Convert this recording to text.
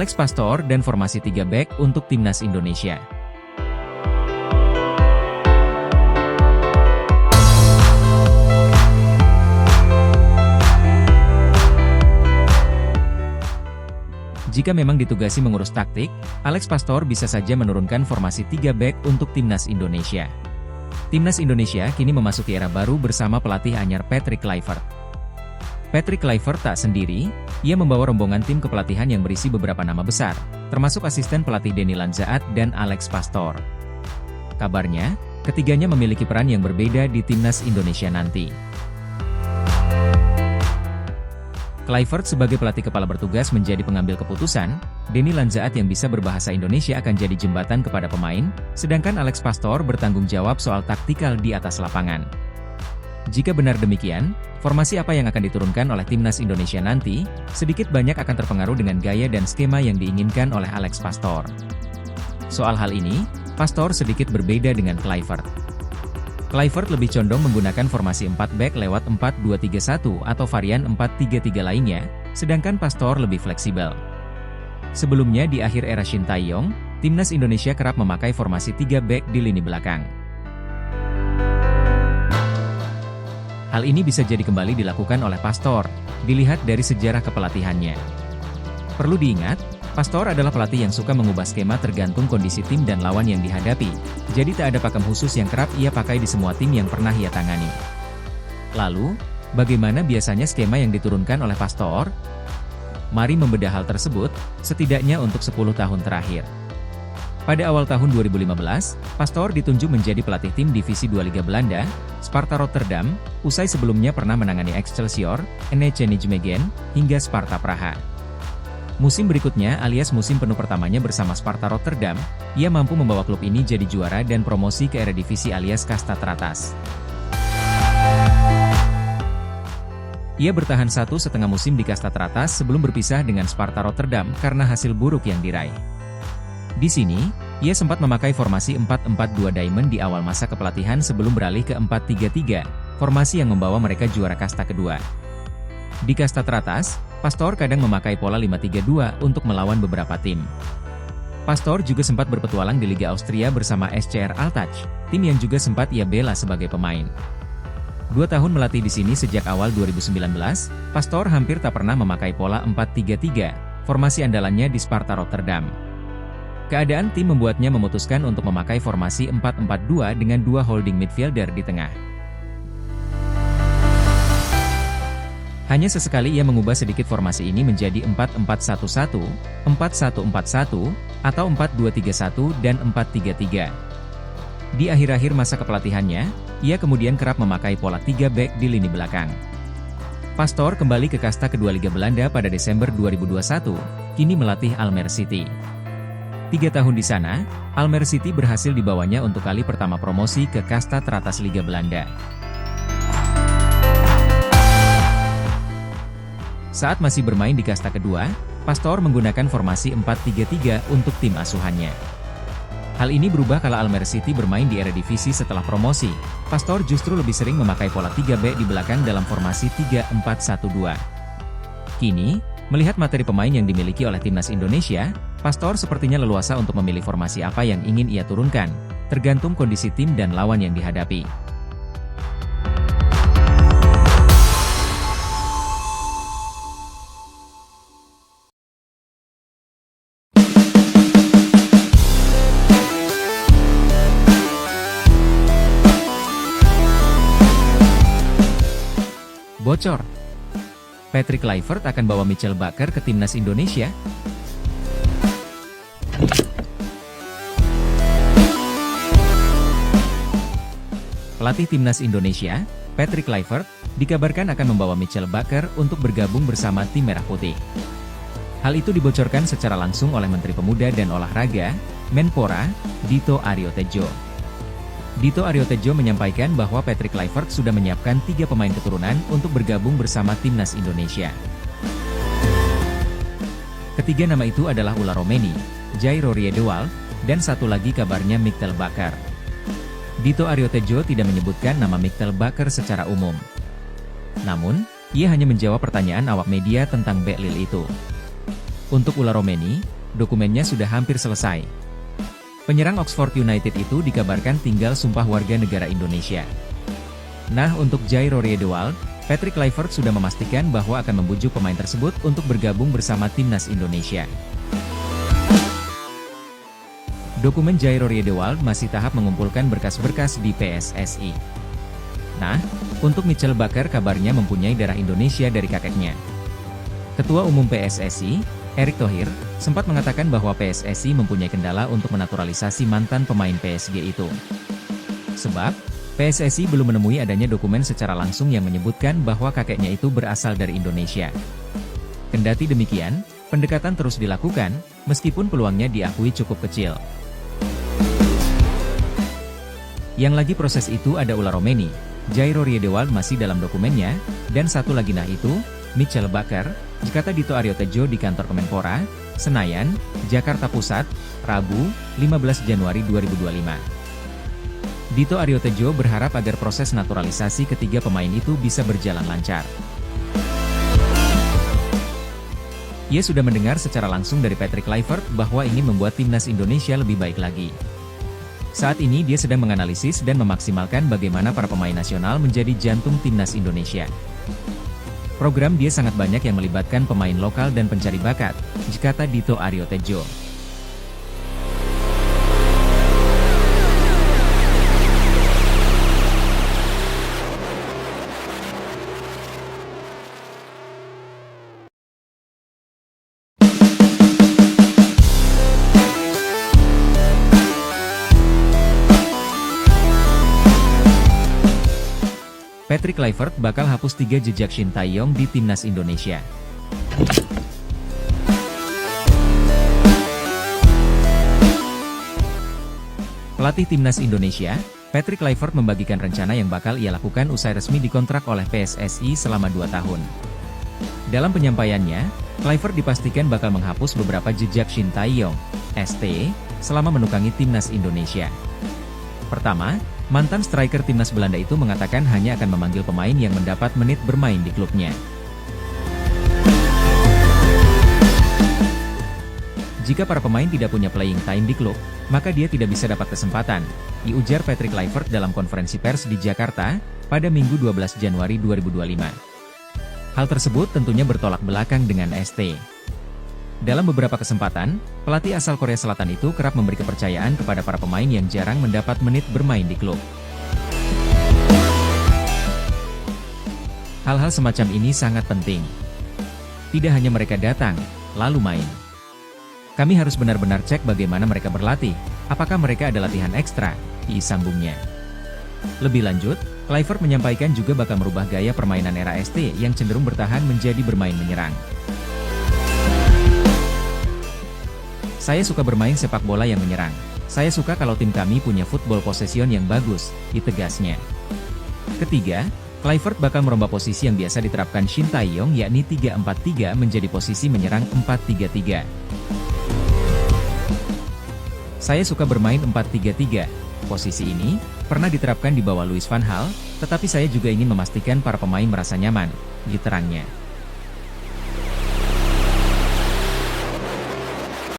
Alex Pastor dan formasi 3 back untuk timnas Indonesia. Jika memang ditugasi mengurus taktik, Alex Pastor bisa saja menurunkan formasi 3 back untuk timnas Indonesia. Timnas Indonesia kini memasuki era baru bersama pelatih anyar Patrick Kluivert. Patrick Kluivert tak sendiri, ia membawa rombongan tim kepelatihan yang berisi beberapa nama besar, termasuk asisten pelatih Denny Lanzaat dan Alex Pastor. Kabarnya, ketiganya memiliki peran yang berbeda di timnas Indonesia nanti. Kluivert sebagai pelatih kepala bertugas menjadi pengambil keputusan, Denny Lanzaat yang bisa berbahasa Indonesia akan jadi jembatan kepada pemain, sedangkan Alex Pastor bertanggung jawab soal taktikal di atas lapangan. Jika benar demikian, formasi apa yang akan diturunkan oleh timnas Indonesia nanti, sedikit banyak akan terpengaruh dengan gaya dan skema yang diinginkan oleh Alex Pastor. Soal hal ini, Pastor sedikit berbeda dengan Kluivert. Kluivert lebih condong menggunakan formasi 4 back lewat 4-2-3-1 atau varian 4-3-3 lainnya, sedangkan Pastor lebih fleksibel. Sebelumnya di akhir era Shin Tae-yong, timnas Indonesia kerap memakai formasi 3 back di lini belakang. Hal ini bisa jadi kembali dilakukan oleh Pastor, dilihat dari sejarah kepelatihannya. Perlu diingat, Pastor adalah pelatih yang suka mengubah skema tergantung kondisi tim dan lawan yang dihadapi, jadi tak ada pakem khusus yang kerap ia pakai di semua tim yang pernah ia tangani. Lalu, bagaimana biasanya skema yang diturunkan oleh Pastor? Mari membedah hal tersebut, setidaknya untuk 10 tahun terakhir. Pada awal tahun 2015, Pastor ditunjuk menjadi pelatih tim Divisi 2 Liga Belanda, Sparta Rotterdam, usai sebelumnya pernah menangani Excelsior, NEC Nijmegen, hingga Sparta Praha. Musim berikutnya alias musim penuh pertamanya bersama Sparta Rotterdam, ia mampu membawa klub ini jadi juara dan promosi ke Eredivisie alias kasta teratas. Ia bertahan 1,5 musim di kasta teratas sebelum berpisah dengan Sparta Rotterdam karena hasil buruk yang diraih. Di sini, ia sempat memakai formasi 4-4-2 Diamond di awal masa kepelatihan sebelum beralih ke 4-3-3, formasi yang membawa mereka juara kasta kedua. Di kasta teratas, Pastor kadang memakai pola 5-3-2 untuk melawan beberapa tim. Pastor juga sempat berpetualang di Liga Austria bersama SCR Altach, tim yang juga sempat ia bela sebagai pemain. 2 tahun melatih di sini sejak awal 2019, Pastor hampir tak pernah memakai pola 4-3-3, formasi andalannya di Sparta Rotterdam. Keadaan tim membuatnya memutuskan untuk memakai formasi 4-4-2 dengan 2 holding midfielder di tengah. Hanya sesekali ia mengubah sedikit formasi ini menjadi 4-4-1-1, 4-1-4-1, atau 4-2-3-1 dan 4-3-3. Di akhir-akhir masa kepelatihannya, ia kemudian kerap memakai pola 3 back di lini belakang. Pastor kembali ke kasta kedua Liga Belanda pada Desember 2021, kini melatih Almere City. 3 tahun di sana, Almere City berhasil dibawanya untuk kali pertama promosi ke kasta teratas Liga Belanda. Saat masih bermain di kasta kedua, Pastor menggunakan formasi 4-3-3 untuk tim asuhannya. Hal ini berubah kala Almere City bermain di Eredivisie setelah promosi. Pastor justru lebih sering memakai pola 3 back di belakang dalam formasi 3-4-1-2. Kini, melihat materi pemain yang dimiliki oleh timnas Indonesia, Pastor sepertinya leluasa untuk memilih formasi apa yang ingin ia turunkan, tergantung kondisi tim dan lawan yang dihadapi. Bocor. Patrick Kluivert akan bawa Michel Bakker ke timnas Indonesia? Pelatih timnas Indonesia, Patrick Kluivert, dikabarkan akan membawa Michel Bakker untuk bergabung bersama tim Merah Putih. Hal itu dibocorkan secara langsung oleh Menteri Pemuda dan Olahraga, Menpora, Dito Aryo Tejo. Dito Aryo Tejo menyampaikan bahwa Patrick Kluivert sudah menyiapkan 3 pemain keturunan untuk bergabung bersama timnas Indonesia. Ketiga nama itu adalah Ulla Romeni, Jairo Riedewald, dan satu lagi kabarnya Michel Bakker. Dito Aryo Tejo tidak menyebutkan nama Michel Bakker secara umum. Namun, ia hanya menjawab pertanyaan awak media tentang Back Lil itu. Untuk Ula Romeni, dokumennya sudah hampir selesai. Penyerang Oxford United itu dikabarkan tinggal sumpah warga negara Indonesia. Nah, untuk Jairo Riedewald, Patrick Kluivert sudah memastikan bahwa akan membujuk pemain tersebut untuk bergabung bersama timnas Indonesia. Dokumen Jairo Riedewald masih tahap mengumpulkan berkas-berkas di PSSI. Nah, untuk Michel Bakker kabarnya mempunyai darah Indonesia dari kakeknya. Ketua Umum PSSI, Erick Thohir, sempat mengatakan bahwa PSSI mempunyai kendala untuk menaturalisasi mantan pemain PSG itu. Sebab, PSSI belum menemui adanya dokumen secara langsung yang menyebutkan bahwa kakeknya itu berasal dari Indonesia. Kendati demikian, pendekatan terus dilakukan, meskipun peluangnya diakui cukup kecil. Yang lagi proses itu ada Ula Romeni, Jairo Riedewald masih dalam dokumennya, dan satu lagi nah itu, Michel Bakker, kata Dito Aryo Tejo di kantor Kemenpora, Senayan, Jakarta Pusat, Rabu, 15 Januari 2025. Dito Aryo Tejo berharap agar proses naturalisasi ketiga pemain itu bisa berjalan lancar. Ia sudah mendengar secara langsung dari Patrick Kluivert bahwa ingin membuat timnas Indonesia lebih baik lagi. Saat ini dia sedang menganalisis dan memaksimalkan bagaimana para pemain nasional menjadi jantung timnas Indonesia. Program dia sangat banyak yang melibatkan pemain lokal dan pencari bakat, kata Dito Aryo Tejo. Patrick Kluivert bakal hapus 3 jejak Shin Tae-yong di timnas Indonesia. Pelatih timnas Indonesia, Patrick Kluivert membagikan rencana yang bakal ia lakukan usai resmi dikontrak oleh PSSI selama 2 tahun. Dalam penyampaiannya, Kluivert dipastikan bakal menghapus beberapa jejak Shin Tae-yong, ST, selama menukangi timnas Indonesia. Pertama, mantan striker timnas Belanda itu mengatakan hanya akan memanggil pemain yang mendapat menit bermain di klubnya. Jika para pemain tidak punya playing time di klub, maka dia tidak bisa dapat kesempatan, diujar Patrick Kluivert dalam konferensi pers di Jakarta, pada Minggu 12 Januari 2025. Hal tersebut tentunya bertolak belakang dengan ST. Dalam beberapa kesempatan, pelatih asal Korea Selatan itu kerap memberi kepercayaan kepada para pemain yang jarang mendapat menit bermain di klub. Hal-hal semacam ini sangat penting. Tidak hanya mereka datang, lalu main. Kami harus benar-benar cek bagaimana mereka berlatih, apakah mereka ada latihan ekstra, sambungnya. Lebih lanjut, Kluivert menyampaikan juga bakal merubah gaya permainan era ST yang cenderung bertahan menjadi bermain menyerang. Saya suka bermain sepak bola yang menyerang. Saya suka kalau tim kami punya football possession yang bagus, tegasnya. Ketiga, Kluivert bakal merubah posisi yang biasa diterapkan Shin Tae-yong yakni 3-4-3 menjadi posisi menyerang 4-3-3. Saya suka bermain 4-3-3. Posisi ini pernah diterapkan di bawah Louis van Gaal, tetapi saya juga ingin memastikan para pemain merasa nyaman, terangnya.